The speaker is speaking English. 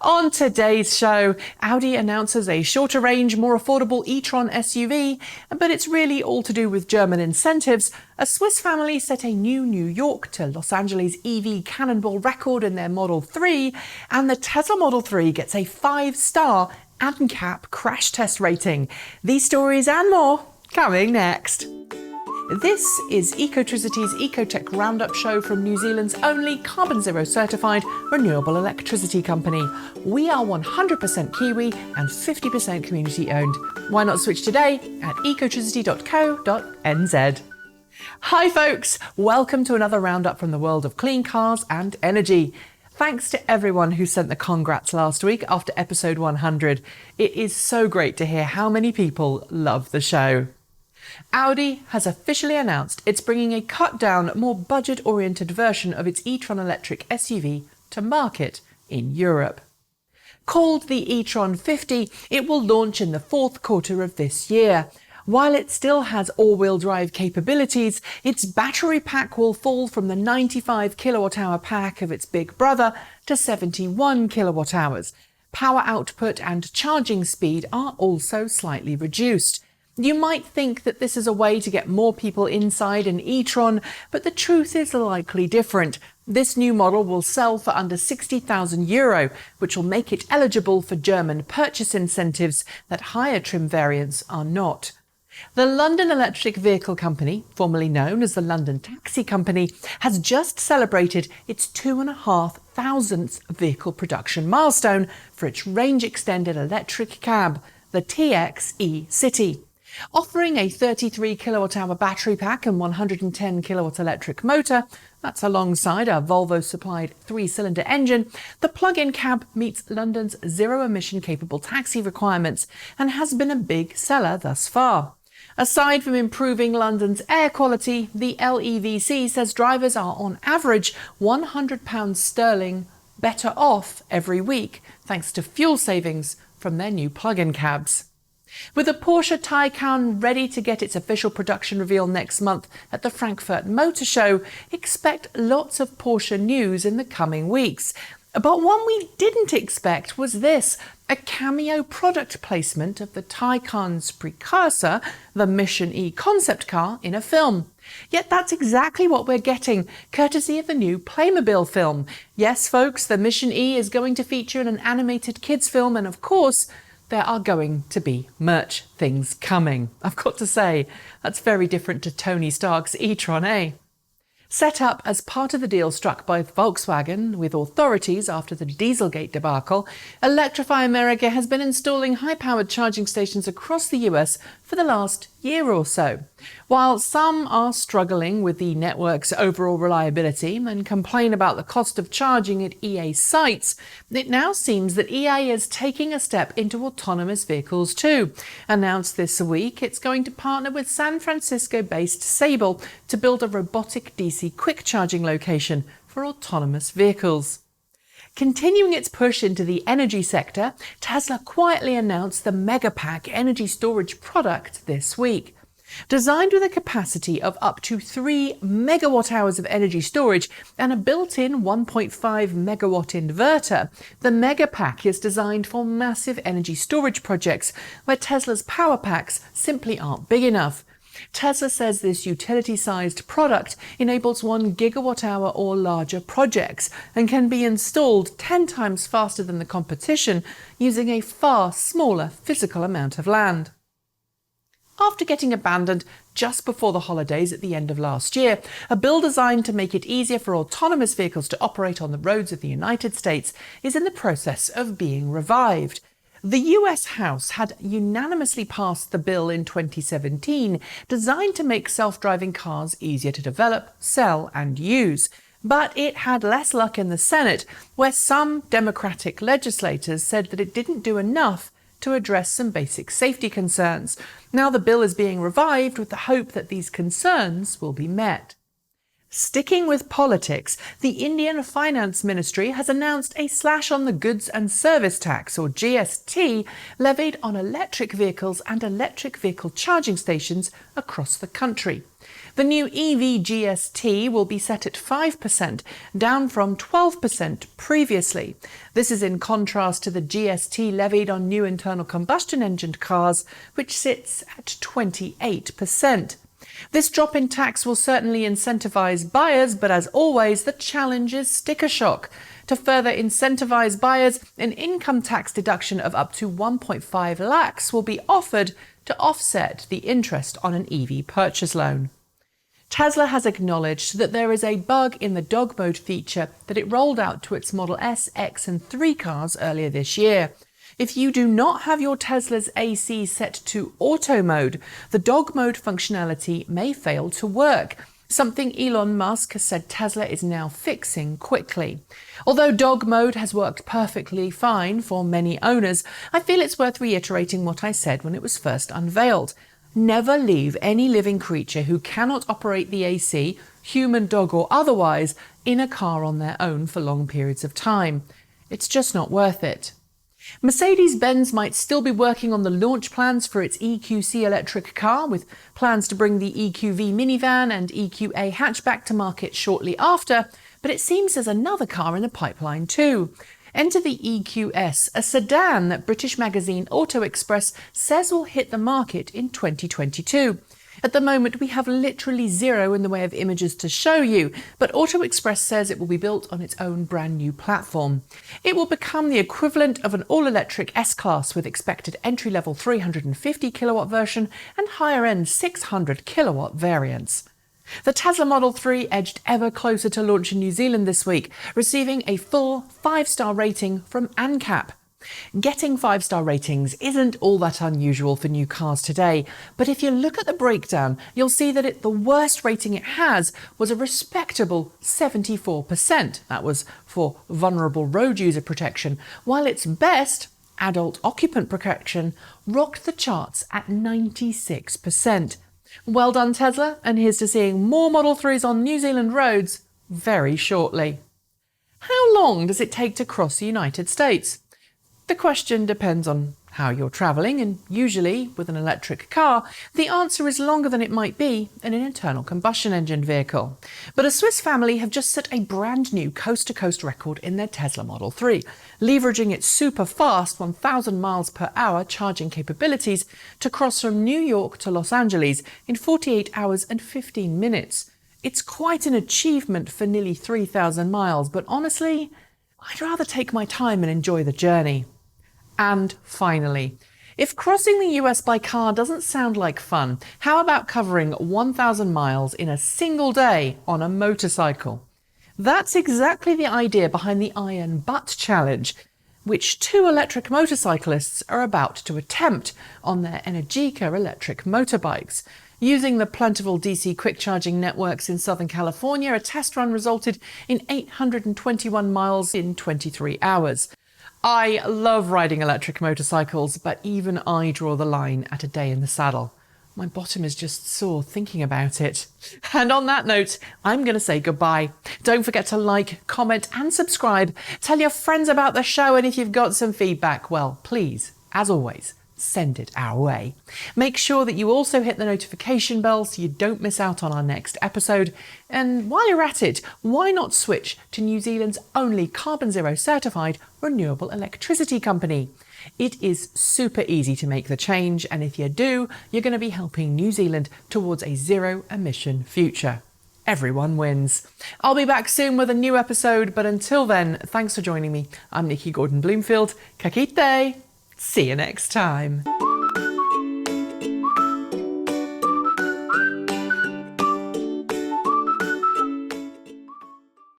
On today's show, Audi announces a shorter range, more affordable e-Tron SUV, but it's really all to do with German incentives. A Swiss family set a new New York to Los Angeles EV Cannonball record in their Model 3, and the Tesla Model 3 gets a 5-star ANCAP crash test rating. These stories and more coming next. This is Ecotricity's ecoTEC roundup show from New Zealand's only carboNZero certified renewable electricity company. We are 100% Kiwi and 50% community owned. Why not switch today at ecotricity.co.nz. Hi folks, welcome to another roundup from the world of clean cars and energy. Thanks to everyone who sent the congrats last week after episode 100. It is so great to hear how many people love the show. Audi has officially announced it's bringing a cut-down, more budget-oriented version of its e-Tron electric SUV to market in Europe. Called the e-Tron 50, it will launch in the fourth quarter of this year. While it still has all-wheel drive capabilities, its battery pack will fall from the 95 kilowatt-hour pack of its big brother to 71 kilowatt-hours. Power output and charging speed are also slightly reduced. You might think that this is a way to get more people inside an e-Tron, but the truth is likely different. This new model will sell for under €60,000, which will make it eligible for German purchase incentives that higher trim variants are not. The London Electric Vehicle Company, formerly known as the London Taxi Company, has just celebrated its 2,500th vehicle production milestone for its range-extended electric cab, the TX e-City. Offering a 33 kilowatt-hour battery pack and 110 kilowatt electric motor, that's alongside a Volvo-supplied 3-cylinder engine, the plug-in cab meets London's zero-emission capable taxi requirements and has been a big seller thus far. Aside from improving London's air quality, the LEVC says drivers are on average £100 sterling better off every week, thanks to fuel savings from their new plug-in cabs. With the Porsche Taycan ready to get its official production reveal next month at the Frankfurt Motor Show, expect lots of Porsche news in the coming weeks. But one we didn't expect was this, a cameo product placement of the Taycan's precursor, the Mission E concept car, in a film. Yet that's exactly what we're getting, courtesy of the new Playmobil film. Yes, folks, the Mission E is going to feature in an animated kids film, and of course, there are going to be merch things coming. I've got to say, that's very different to Tony Stark's e-Tron, eh? Set up as part of the deal struck by Volkswagen with authorities after the Dieselgate debacle, Electrify America has been installing high-powered charging stations across the US for the last year or so. While some are struggling with the network's overall reliability and complain about the cost of charging at EA sites, it now seems that EA is taking a step into autonomous vehicles too. Announced this week, it's going to partner with San Francisco-based Sable to build a robotic DC quick charging location for autonomous vehicles. Continuing its push into the energy sector, Tesla quietly announced the Megapack energy storage product this week. Designed with a capacity of up to 3 megawatt-hours of energy storage and a built-in 1.5 megawatt inverter, the Megapack is designed for massive energy storage projects where Tesla's power packs simply aren't big enough. Tesla says this utility-sized product enables 1 gigawatt-hour or larger projects and can be installed 10 times faster than the competition using a far smaller physical amount of land. After getting abandoned just before the holidays at the end of last year, a bill designed to make it easier for autonomous vehicles to operate on the roads of the United States is in the process of being revived. The US House had unanimously passed the bill in 2017, designed to make self-driving cars easier to develop, sell and use. But it had less luck in the Senate, where some Democratic legislators said that it didn't do enough to address some basic safety concerns. Now the bill is being revived with the hope that these concerns will be met. Sticking with politics, the Indian Finance Ministry has announced a slash on the Goods and Service Tax, or GST, levied on electric vehicles and electric vehicle charging stations across the country. The new EV GST will be set at 5%, down from 12% previously. This is in contrast to the GST levied on new internal combustion engine cars, which sits at 28%. This drop in tax will certainly incentivise buyers, but as always, the challenge is sticker shock. To further incentivise buyers, an income tax deduction of up to 1.5 lakhs will be offered to offset the interest on an EV purchase loan. Tesla has acknowledged that there is a bug in the dog mode feature that it rolled out to its Model S, X and 3 cars earlier this year. If you do not have your Tesla's AC set to auto mode, the dog mode functionality may fail to work, something Elon Musk has said Tesla is now fixing quickly. Although dog mode has worked perfectly fine for many owners, I feel it's worth reiterating what I said when it was first unveiled. Never leave any living creature who cannot operate the AC, human, dog or otherwise, in a car on their own for long periods of time. It's just not worth it. Mercedes-Benz might still be working on the launch plans for its EQC electric car, with plans to bring the EQV minivan and EQA hatchback to market shortly after, but it seems there's another car in the pipeline too. Enter the EQS, a sedan that British magazine Auto Express says will hit the market in 2022. At the moment, we have literally zero in the way of images to show you, but Auto Express says it will be built on its own brand new platform. It will become the equivalent of an all-electric S-class with expected entry-level 350 kilowatt version and higher-end 600 kilowatt variants. The Tesla Model 3 edged ever closer to launch in New Zealand this week, receiving a full 5-star rating from ANCAP. Getting 5-star ratings isn't all that unusual for new cars today, but if you look at the breakdown, you'll see that the worst rating it has was a respectable 74%. That was for vulnerable road user protection, while its best, adult occupant protection, rocked the charts at 96%. Well done, Tesla, and here's to seeing more Model 3s on New Zealand roads very shortly. How long does it take to cross the United States? The question depends on how you're travelling, and usually, with an electric car, the answer is longer than it might be in an internal combustion engine vehicle. But a Swiss family have just set a brand new coast-to-coast record in their Tesla Model 3, leveraging its super-fast 1,000 miles per hour charging capabilities to cross from New York to Los Angeles in 48 hours and 15 minutes. It's quite an achievement for nearly 3,000 miles, but honestly, I'd rather take my time and enjoy the journey. And finally, if crossing the US by car doesn't sound like fun, how about covering 1,000 miles in a single day on a motorcycle? That's exactly the idea behind the Iron Butt Challenge, which 2 electric motorcyclists are about to attempt on their Energica electric motorbikes. Using the plentiful DC quick charging networks in Southern California, a test run resulted in 821 miles in 23 hours. I love riding electric motorcycles, but even I draw the line at a day in the saddle. My bottom is just sore thinking about it. And on that note, I'm going to say goodbye. Don't forget to like, comment and subscribe. Tell your friends about the show, and if you've got some feedback, well, please, as always, send it our way. Make sure that you also hit the notification bell so you don't miss out on our next episode. And while you're at it, why not switch to New Zealand's only carboNZero certified renewable electricity company? It is super easy to make the change, and if you do, you're going to be helping New Zealand towards a zero-emission future. Everyone wins. I'll be back soon with a new episode, but until then, thanks for joining me. I'm Nikki Gordon-Bloomfield. Ka kite! See you next time.